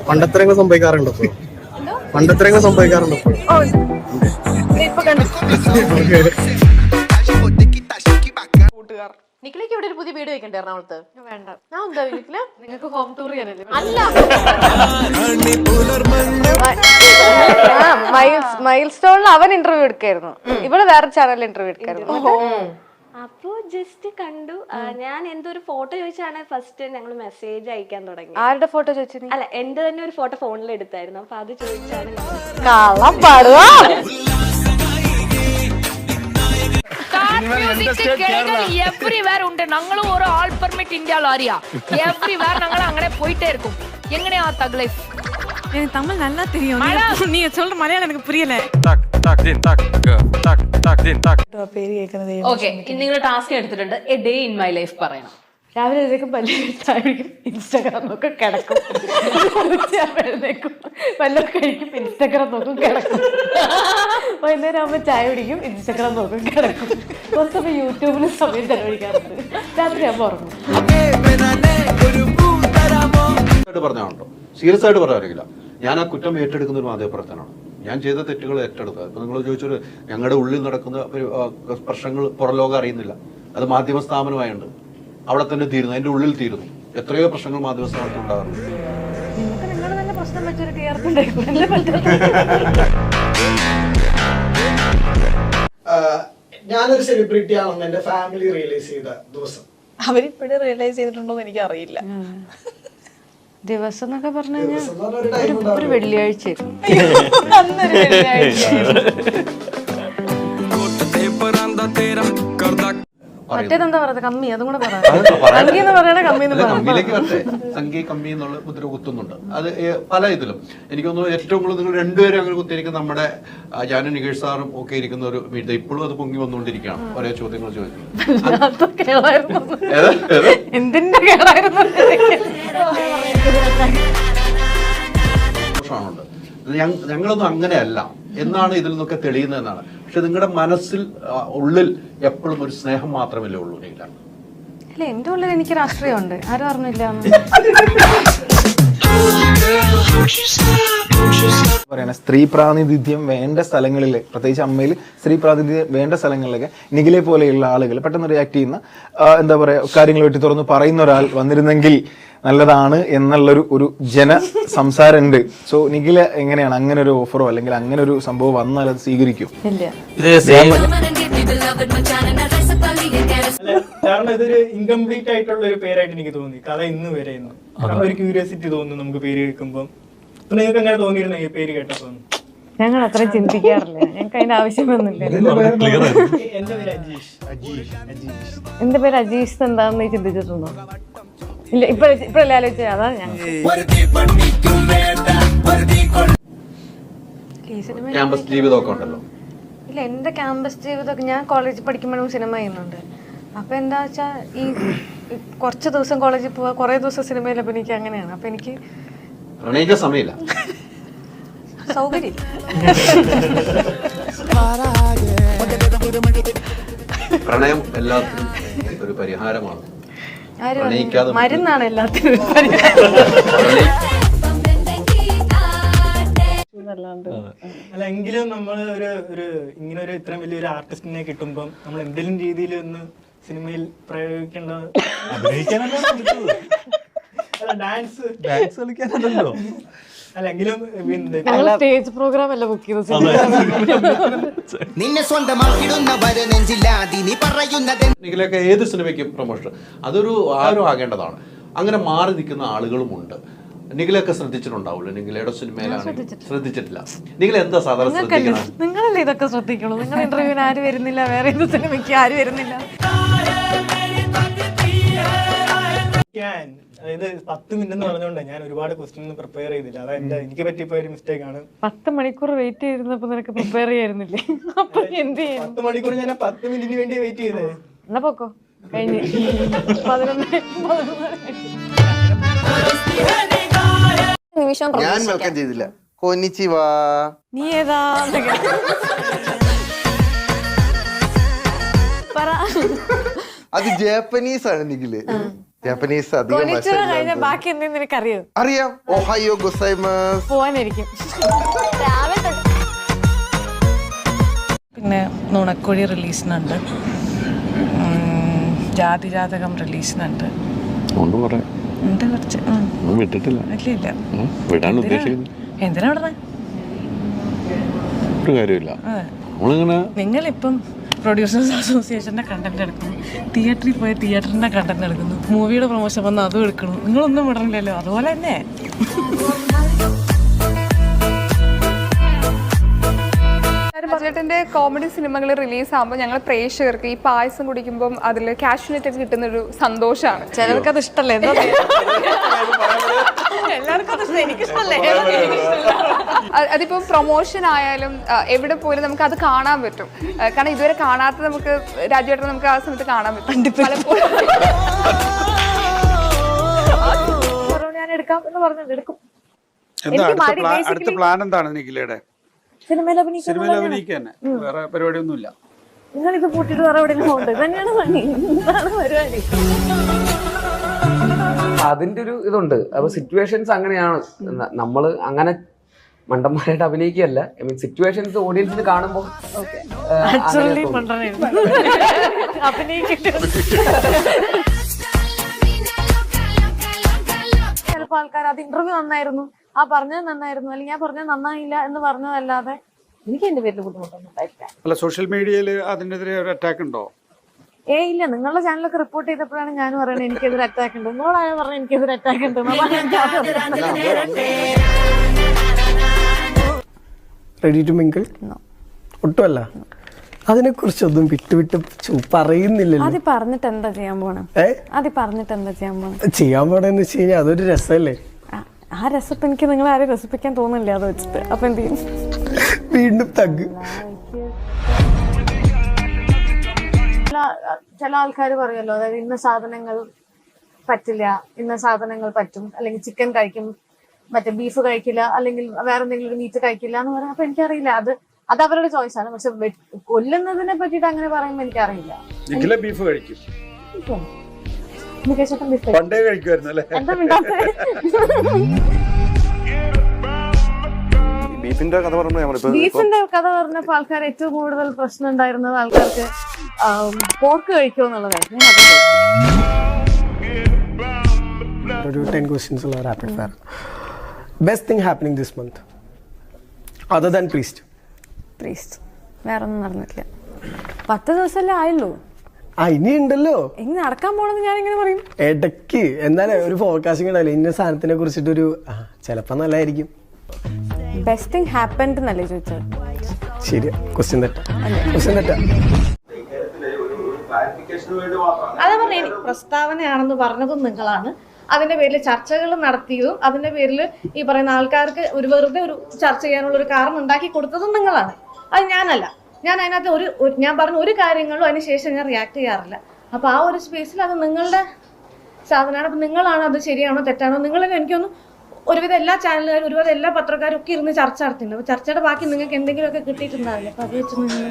പണ്ടത്തരങ്ങൾ സംഭവിക്കാറുണ്ടോ? പണ്ടത്തരങ്ങൾ സംഭവിക്കാറുണ്ടോ? നിഖിലേക്ക് ഇവിടെ ഒരു പുതിയ വീട് വെക്കണ്ടേ എറണാകുളത്ത്? വേണ്ട. ഞാൻ എന്താ വീട്ടില് നിങ്ങൾക്ക് ഹോം ടൂർ ചെയ്യാനല്ലേ? അല്ല, മൈൽ സ്റ്റോണിൽ അവൻ ഇന്റർവ്യൂ എടുക്കായിരുന്നു, ഇവള് വേറെ ചാനലിൽ ഇന്റർവ്യൂ എടുക്കായിരുന്നു. അപ്പൊ ജസ്റ്റ് കണ്ടു. ഞാൻ എന്തോ ഒരു ഫോട്ടോ ചോദിച്ചാണ് ഫസ്റ്റ് ഞങ്ങൾ മെസ്സേജ് അയക്കാൻ തുടങ്ങി. ആരുടെ ഫോട്ടോ ചോദിച്ചു? അല്ല, എന്റെ തന്നെ ഒരു ഫോട്ടോ ഫോണിൽ എടുത്തായിരുന്നു. അപ്പൊ അത് ചോദിച്ചാണ് കള്ളം പാടുവാ. എവ്രിവേർ ഉണ്ട്. ഞങ്ങൾ ഒരു ആൾ പെർമിറ്റ് ഇന്ത്യയിൽ അറിയാം. எவ்ரிவேர் நாங்க அங்கனே போயிட்டே இருக்கோம். எங்கனே ஆ தக்லை எனக்கு தமிழ் நல்லா தெரியும். நீங்க சொல்ற மலையாளம் எனக்கு புரியல. ഓക്കെ, നിങ്ങൾ ടാസ്ക് എടുത്തിട്ടുണ്ട്. A day in my life പറയണം. രാവിലെ എഴുന്നേക്കും, പല്ലേക്കും, ഇൻസ്റ്റാഗ്രാം നോക്കും, കിടക്കും. എഴുന്നേക്കും, വല്ലതും കഴിക്കും, ഇൻസ്റ്റാഗ്രാം നോക്കും, കിടക്കും. വൈകുന്നേരം ആകുമ്പോൾ ചായ കുടിക്കും, ഇൻസ്റ്റാഗ്രാം നോക്കും, കിടക്കും. കുറച്ച് സമയം യൂട്യൂബിൽ സമയം ചെലവഴിക്കാറുണ്ട്. രാത്രി ആകുമ്പോൾ ഉറങ്ങും. പറഞ്ഞാണല്ലോ, സീരിയസ് ആയിട്ട് പറയാറില്ല. ഞാൻ ആ കുറ്റം ഏറ്റെടുക്കുന്ന ഒരു മാധ്യമപ്രവർത്തനമാണ്. ഞാൻ ചെയ്ത തെറ്റുകൾ ഏറ്റെടുക്കുക. ഇപ്പൊ നിങ്ങൾ ചോദിച്ചൊരു ഞങ്ങളുടെ ഉള്ളിൽ നടക്കുന്ന പ്രശ്നങ്ങൾ പുറംലോകം അറിയുന്നില്ല. അത് മാധ്യമ സ്ഥാപനമായുണ്ട്, അവിടെ തന്നെ തീരുന്നു, അതിന്റെ ഉള്ളിൽ തീരുന്നു. എത്രയോ പ്രശ്നങ്ങൾ മാധ്യമ സ്ഥാപനത്തിൽ ഉണ്ടാകാറുണ്ട്. ഞാനൊരു സെലിബ്രിറ്റി ആണെന്ന് എന്റെ ഫാമിലി റിയലൈസ് ചെയ്ത ദിവസം. അവരിപ്പോഴും റിയലൈസ് ചെയ്തിട്ടുണ്ടോ എനിക്ക് അറിയില്ല. ദിവസം എന്നൊക്കെ പറഞ്ഞു കഴിഞ്ഞാൽ ഒരു വെള്ളിയാഴ്ച. മറ്റേതെന്താ പറയുന്നത്? കമ്മി. അതും കൂടെ കമ്മിയിലേക്ക് വരട്ടെ. സംഖ്യ കമ്മി എന്നുള്ള മുദ്ര കുത്തുന്നുണ്ട്. അത് പല ഇതിലും എനിക്ക് തോന്നുന്നു ഏറ്റവും കൂടുതൽ നിങ്ങൾ രണ്ടുപേരും അങ്ങനെ കുത്തിയിരിക്കുന്ന നമ്മുടെ ഞാനും നികേഷ് സാറും ഒക്കെ ഇരിക്കുന്ന ഒരു വീട് ഇപ്പോഴും അത് പൊങ്ങി വന്നുകൊണ്ടിരിക്കുകയാണ്. ഒരേ ചോദ്യങ്ങൾ ചോദിക്കുന്നത്. എന്തിന്റെ കേടായിരുന്നു? ഞങ്ങളൊന്നും അങ്ങനെയല്ല എന്നാണ് ഇതിൽ നിന്നൊക്കെ തെളിയുന്നതെന്നാണ്. പക്ഷെ നിങ്ങളുടെ മനസ്സിൽ ഉള്ളിൽ എപ്പോഴും ഒരു സ്നേഹം മാത്രമല്ലേ ഉള്ളൂ. അല്ല, എന്റെ ഉള്ളിൽ എനിക്ക് രാഷ്ട്രീയമുണ്ട്. ആരും അറിഞ്ഞില്ല. സ്ത്രീ പ്രാതിനിധ്യം വേണ്ട സ്ഥലങ്ങളിൽ, പ്രത്യേകിച്ച് അമ്മയിൽ സ്ത്രീ പ്രാതിനിധ്യം വേണ്ട സ്ഥലങ്ങളിലൊക്കെ നിഖിലെ പോലെയുള്ള ആളുകൾ പെട്ടെന്ന് റിയാക്ട് ചെയ്യുന്ന, എന്താ പറയുക, കാര്യങ്ങൾ വെട്ടി തുറന്ന് പറയുന്ന ഒരാൾ വന്നിരുന്നെങ്കിൽ നല്ലതാണ് എന്നുള്ളൊരു ഒരു ജന സംസാരമുണ്ട്. സോ നിഖില എങ്ങനെയാണ് അങ്ങനെ ഒരു ഓഫറോ അല്ലെങ്കിൽ അങ്ങനെ ഒരു സംഭവം വന്നാൽ അത് സ്വീകരിക്കും? കാരണം ഇതൊരു ഇൻകംപ്ലീറ്റ് ആയിട്ടുള്ള ഒരു പേരായിട്ട് എനിക്ക് തോന്നി കഥ ഇന്ന് വരെ. ഒരു ക്യൂരിയോസിറ്റി തോന്നുന്നു നമുക്ക് പേര് കേൾക്കുമ്പോൾ. അപ്പൊ നിങ്ങൾക്ക് അങ്ങനെ തോന്നിയിരുന്നു ഈ പേര് കേട്ടപ്പോ? ഞങ്ങൾ അത്ര ചിന്തിക്കാറില്ല, ഞങ്ങൾക്ക് അതിന്റെ ആവശ്യമൊന്നുമില്ല. എന്റെ പേര് അജീഷ് എന്താന്ന് നീ ചിന്തിച്ചിട്ടുണ്ടോ? ഇല്ല, ഇപ്പഴല്ലേ ആലോചിച്ചത്. അതാ ഞാൻ ക്യാമ്പസ് ജീവിതമൊക്കെ ഉണ്ടല്ലോ. ഇല്ല, എന്റെ ക്യാമ്പസ് ജീവിതമൊക്കെ ഞാൻ കോളേജിൽ പഠിക്കുമ്പോഴും സിനിമ ചെയ്യുന്നുണ്ട്. അപ്പൊ എന്താ വെച്ചാ ഈ കുറച്ച് ദിവസം കോളേജിൽ പോവാ, കുറെ ദിവസം സിനിമയിൽ അഭിനയിക്കുക, അങ്ങനെയാണ്. അപ്പൊ എനിക്ക് പ്രണയിക്കാൻ സമയമില്ല, സൗകര്യം. പ്രണയം എല്ലാത്തിനും ഒരു പരിഹാരമാണ്. മരുന്നാണ് എല്ലാത്തിനും. അല്ല, എങ്കിലും നമ്മൾ ഒരു ഇങ്ങനെ ഒരു ഇത്രയും വലിയൊരു ആർട്ടിസ്റ്റിനെ കിട്ടുമ്പോൾ നമ്മൾ എന്തെങ്കിലും രീതിയിൽ ഒന്ന് സിനിമയിൽ പ്രയോഗിക്കേണ്ട. ഡാൻസ് കളിക്കാനല്ലോ. അല്ലെങ്കിലും സ്റ്റേജ് പ്രോഗ്രാം അല്ല ബുക്ക് ചെയ്തത്. നിഖിലൊക്കെ ഏത് സിനിമയ്ക്കും പ്രൊമോഷൻ അതൊരു ആരും ആകേണ്ടതാണ്. അങ്ങനെ മാറി നിൽക്കുന്ന ആളുകളുമുണ്ട്. നിഖിലൊക്കെ ശ്രദ്ധിച്ചിട്ടുണ്ടാവുള്ളൂ. നിഖിലയുടെ സിനിമയിലാണ് ശ്രദ്ധിച്ചിട്ടില്ല. നിഖില എന്താ സാധാരണ ശ്രദ്ധിക്കണം? നിങ്ങളല്ലേ ഇതൊക്കെ ശ്രദ്ധിക്കുള്ളൂ. നിങ്ങൾ ഇന്റർവ്യൂവിന് ആര് വരുന്നില്ല, വേറെ ഏത് സിനിമയ്ക്ക് ആര് വരുന്നില്ല. അതായത് 10 മിനിറ്റ് എന്ന് പറഞ്ഞുകൊണ്ട് ഞാൻ ഒരുപാട് ക്വസ്റ്റ്യൻ പ്രിപ്പയർ ചെയ്തില്ല. അതായത് എനിക്ക് പറ്റിപ്പോയ ഒരു മിസ്റ്റേക്ക് ആണ്. 10 മണിക്കൂർ വെയിറ്റ് ചെയ്തിരുന്നപ്പോ നിനക്ക് പ്രിപ്പയർ ചെയ്യായിരുന്നില്ലേ? അപ്പൊ എന്ത് ചെയ്യും? 10 മണിക്കൂർ ഞാൻ 10 മിനിറ്റിന് വേണ്ടി വെയിറ്റ് ചെയ്തേ. എന്നാ പോക്കോ, കഴിഞ്ഞ് 11 നിമിഷം ഞാൻ വെൽക്കം ചെയ്തില്ല. കൊന്നിച്ചിവാ. നീ ഏതാ അത് ജാപ്പനീസ് ആണ് നിഖില്. ജാപ്പനീസ് അധികം കൊനിച്ചിറ കഴിഞ്ഞ വശമില്ലാത്ത- ബാക്കി എന്തെങ്കിലും നിനക്കറിയോ? അറിയാം. ഒഹായോ ഗൊസൈമസ്. പോവാനായിരിക്കും. പിന്നെ നുണക്കുഴി റിലീസിനുണ്ട്, ജാതിജാതകം റിലീസിനുണ്ട്. ഒന്നും പറയാം ഉണ്ട് കുറച്ച്. വിട്ടിട്ടില്ല. ഇല്ല വിടാൻ ഉദ്ദേശിക്കുന്നു. എന്തിനാ വിടണേ? ഒരു കാര്യമില്ല. നമ്മളിങ്ങനെ നിങ്ങളിപ്പം പ്രൊഡ്യൂസേഴ്സ് അസോസിയേഷന്റെ കണ്ടന്റ് എടുക്കുന്നു, തിയേറ്ററിൽ പോയി തിയേറ്ററിന്റെ കണ്ടന്റ് എടുക്കുന്നു, മൂവിയുടെ പ്രൊമോഷൻ വന്ന് അതും എടുക്കണം. നിങ്ങളൊന്നും വിടണില്ലല്ലോ. അതുപോലെ തന്നെ ബജറ്റിന്റെ കോമഡി സിനിമകൾ റിലീസാകുമ്പോൾ ഞങ്ങൾ പ്രേക്ഷകർക്ക് ഈ പായസം കുടിക്കുമ്പോൾ അതിൽ കാഷ്യൂനറ്റ് ഒക്കെ കിട്ടുന്നൊരു സന്തോഷമാണ്. ചിലർക്ക് അത് ഇഷ്ടല്ലേ? എല്ലാവർക്കും അത് എനിക്കിഷ്ടല്ലേ? അതിപ്പോൾ പ്രൊമോഷൻ ആയാലും എവിടെ പോയാലും നമുക്ക് അത് കാണാൻ പറ്റും. കാരണം ഇതുവരെ കാണാത്ത നമുക്ക് രാജുവേട്ടനെ നമുക്ക് ആ സമയത്ത് കാണാൻ പറ്റും. പലപ്പോഴും ഞാൻ എടുക്കാം എന്ന് പറഞ്ഞത് എടുക്കും. അടുത്ത പ്ലാൻ എന്താണ് നിഖിലയുടെ? സിനിമയിൽ അഭിനയിക്കാൻ വേറെ പരിപാടിയൊന്നുമില്ല. നിങ്ങൾ ഇത് കൂട്ടിട്ട് വേറെ എവിടെയെങ്കിലും പോകുന്നത് തന്നെയാണ് പണി. എന്താണ് പരിപാടി? അതിന്റെ ഒരു ഇതുണ്ട്. അപ്പൊ സിറ്റുവേഷൻസ് അങ്ങനെയാണ്. നമ്മള് അങ്ങനെ മണ്ടന്മാരായിട്ട് അഭിനയിക്കുകയല്ല. ഐ മീൻ സിറ്റുവേഷൻസ് ഓഡിയൻസിന് കാണുമ്പോൾ ചിലപ്പോ ആൾക്കാർ അത് ഇന്റർവ്യൂ നന്നായിരുന്നു, ആ പറഞ്ഞത് നന്നായിരുന്നു, അല്ലെങ്കിൽ ഞാൻ പറഞ്ഞത് നന്നായില്ല എന്ന് പറഞ്ഞതല്ലാതെ എനിക്ക് എന്റെ പേരിൽ ബുദ്ധിമുട്ടൊന്നും ഉണ്ടായിട്ടില്ല. അല്ല, സോഷ്യൽ മീഡിയയിൽ അതിനെതിരെ ഒരു അറ്റാക്ക് ഉണ്ടോ? ഇല്ല. നിങ്ങളുടെ ചാനലൊക്കെ റിപ്പോർട്ട് ചെയ്തപ്പോഴാണ് ഞാൻ പറയുന്നത് എനിക്കെതിരെ അറ്റാക്ക് ഉണ്ട്. നിങ്ങളായ പറഞ്ഞ എനിക്കെതിരെ അറ്റാക്ക് ഉണ്ട്. റെഡി ടു മിങ്കിൾ ഒട്ടുമല്ല. അതിനെ കുറിച്ചൊന്നും വിട്ടുവിട്ട് പറയുന്നില്ലല്ലോ. അത് പറഞ്ഞിട്ട് എന്താ ചെയ്യാൻ പോണം? അത് പറഞ്ഞിട്ട് എന്താ ചെയ്യാൻ പോണം? ചെയ്യാൻ പോണെന്ന് വെച്ച് കഴിഞ്ഞാൽ അതൊരു രസമല്ലേ. ആ രസപ്പ് എനിക്ക് നിങ്ങളെ ആരും രസിപ്പിക്കാൻ തോന്നില്ല അത് വെച്ചിട്ട്. അപ്പൊ എന്ത് ചെയ്യും? വീണ്ടും തഗ്. ചില ആൾക്കാർ പറയുമല്ലോ, അതായത് ഇന്ന സാധനങ്ങൾ പറ്റില്ല, ഇന്ന സാധനങ്ങൾ പറ്റും, അല്ലെങ്കിൽ ചിക്കൻ കഴിക്കും, മറ്റേ ബീഫ് കഴിക്കില്ല, അല്ലെങ്കിൽ വേറെ എന്തെങ്കിലും ഒരു മീറ്റ് കഴിക്കില്ല എന്ന് പറയാം. അപ്പൊ എനിക്കറിയില്ല, അത് അവരുടെ ചോയ്സ് ആണ്. പക്ഷെ കൊല്ലുന്നതിനെ പറ്റിയിട്ട് അങ്ങനെ പറയുമ്പോൾ എനിക്കറിയില്ല. ബീഫ് കഴിക്കും. പണ്ടേ കഴിക്കുമായിരുന്നു അല്ലേ? ബീഫിന്റെ കഥ ബീഫിന്റെ കഥ പറഞ്ഞപ്പോ ആൾക്കാർ ഏറ്റവും കൂടുതൽ പ്രശ്നം ഉണ്ടായിരുന്നത് ആൾക്കാർക്ക് പോർക്ക് കഴിക്കുമോ എന്നുള്ളതായിരുന്നു. ഒരു 10 questions ഉള്ള rapid fire. Best thing happening this month other than priest? വേറെ ഒന്നും നടന്നിട്ടില്ല. 10 ദിവസമല്ലേ ആയുള്ളൂ. ഇനി ഉണ്ടല്ലോ. എങ്ങനെ നടക്കാൻ പോണെന്ന് ഞാൻ എങ്ങനെ പറയും? ഇടയ്ക്ക് എന്തായാലും ഒരു ഫോർകാസ്റ്റിംഗ് ഉണ്ടാവില്ല ഇന്ന സാധനത്തിനെ കുറിച്ചിട്ടൊരു ചിലപ്പോ നല്ലതായിരിക്കും. ബെസ്റ്റ് തിങ് ഹാപ്പൻഡ് എന്നല്ലേ ചോദിച്ചത്? ശരി, ക്വസ്റ്റ്യൻ തെറ്റാ. അത് പറഞ്ഞ പ്രസ്താവനയാണെന്ന് പറഞ്ഞതും നിങ്ങളാണ്. അതിന്റെ പേരിൽ ചർച്ചകൾ നടത്തിയതും അതിന്റെ പേരിൽ ഈ പറയുന്ന ആൾക്കാർക്ക് ഒരു വെറുതെ ഒരു ചർച്ച ചെയ്യാനുള്ള ഒരു കാരണം ഉണ്ടാക്കി കൊടുത്തതും നിങ്ങളാണ്. അത് ഞാനല്ല. ഞാൻ അതിനകത്ത് ഞാൻ പറഞ്ഞ ഒരു കാര്യങ്ങളും അതിനുശേഷം ഞാൻ റിയാക്ട് ചെയ്യാറില്ല. അപ്പൊ ആ ഒരു സ്പേസിൽ അത് നിങ്ങളുടെ സാധനമാണ്. അപ്പൊ നിങ്ങളാണ് അത് ശരിയാണോ തെറ്റാണോ? നിങ്ങളെല്ലാം എനിക്കൊന്നും ഒരുവിധം എല്ലാ ചാനലുകാരും ഒരുവിധം എല്ലാ പത്രക്കാരും ഒക്കെ ഇരുന്ന് ചർച്ച നടത്തിയിട്ടുണ്ട്. അപ്പൊ ചർച്ചയുടെ ബാക്കി നിങ്ങൾക്ക് എന്തെങ്കിലുമൊക്കെ കിട്ടിയിട്ടുണ്ടാവില്ല. അപ്പൊ അത് വെച്ച് നിങ്ങൾ